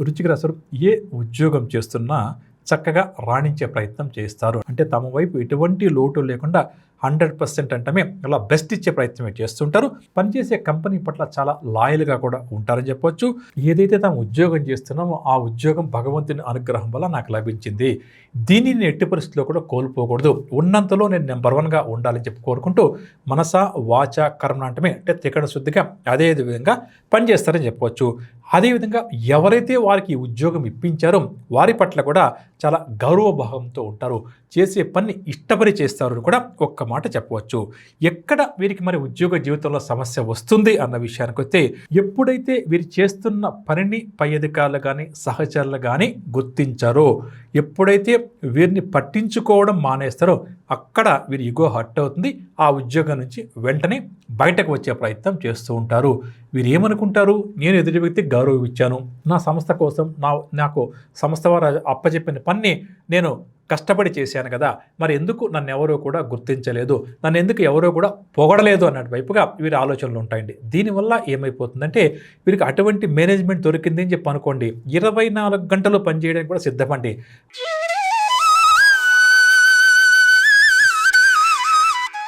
వృశ్చిక రాశి వారు ఏ ఉద్యోగం చేస్తున్నా చక్కగా రాణించే ప్రయత్నం చేస్తారు. అంటే తమ వైపు ఎటువంటి లోటు లేకుండా 100% అంటమే ఇలా బెస్ట్ ఇచ్చే ప్రయత్నమే చేస్తుంటారు. పనిచేసే కంపెనీ పట్ల చాలా లాయల్గా కూడా ఉంటారని చెప్పొచ్చు. ఏదైతే తాము ఉద్యోగం చేస్తున్నామో ఆ ఉద్యోగం భగవంతుని అనుగ్రహం వల్ల నాకు లభించింది, దీనిని నేను ఎట్టి పరిస్థితుల్లో కూడా కోల్పోకూడదు, ఉన్నంతలో నేను నెంబర్ 1గా ఉండాలని చెప్పి కోరుకుంటూ మనస వాచ కర్మ అంటే త్రికరణ శుద్ధిగా అదే విధంగా పనిచేస్తారని చెప్పవచ్చు. అదేవిధంగా ఎవరైతే వారికి ఉద్యోగం ఇప్పించారో వారి పట్ల కూడా చాలా గౌరవభావంతో ఉంటారు. చేసే పని ఇష్టపడి చేస్తారు అని కూడా ఒక్క మాట చెప్పవచ్చు. ఎక్కడ వీరికి మరి ఉద్యోగ జీవితంలో సమస్య వస్తుంది అన్న విషయానికి వస్తే, ఎప్పుడైతే వీరు చేస్తున్న పనిని పై అధికారులు కానీ సహచరులు కానీ గుర్తించారో, ఎప్పుడైతే వీరిని పట్టించుకోవడం మానేస్తారో అక్కడ వీరి ఇగో హర్ట్ అవుతుంది. ఆ ఉద్యోగం నుంచి వెంటనే బయటకు వచ్చే ప్రయత్నం చేస్తూ ఉంటారు. వీరు ఏమనుకుంటారు, నేను ఎదుటి వ్యక్తికి గౌరవం ఇచ్చాను, నా సంస్థ కోసం నాకు సంస్థ వారు అప్పచెప్పిన పని నేను కష్టపడి చేశాను కదా, మరి ఎందుకు నన్ను ఎవరో కూడా గుర్తించలేదు, నన్ను ఎందుకు ఎవరో కూడా పొగడలేదు అన్నట్టు వైపుగా వీరి ఆలోచనలు ఉంటాయండి. దీనివల్ల ఏమైపోతుందంటే వీరికి అటువంటి మేనేజ్మెంట్ దొరికింది అని చెప్పి అనుకోండి, 24 గంటలు పనిచేయడానికి కూడా సిద్ధపండి.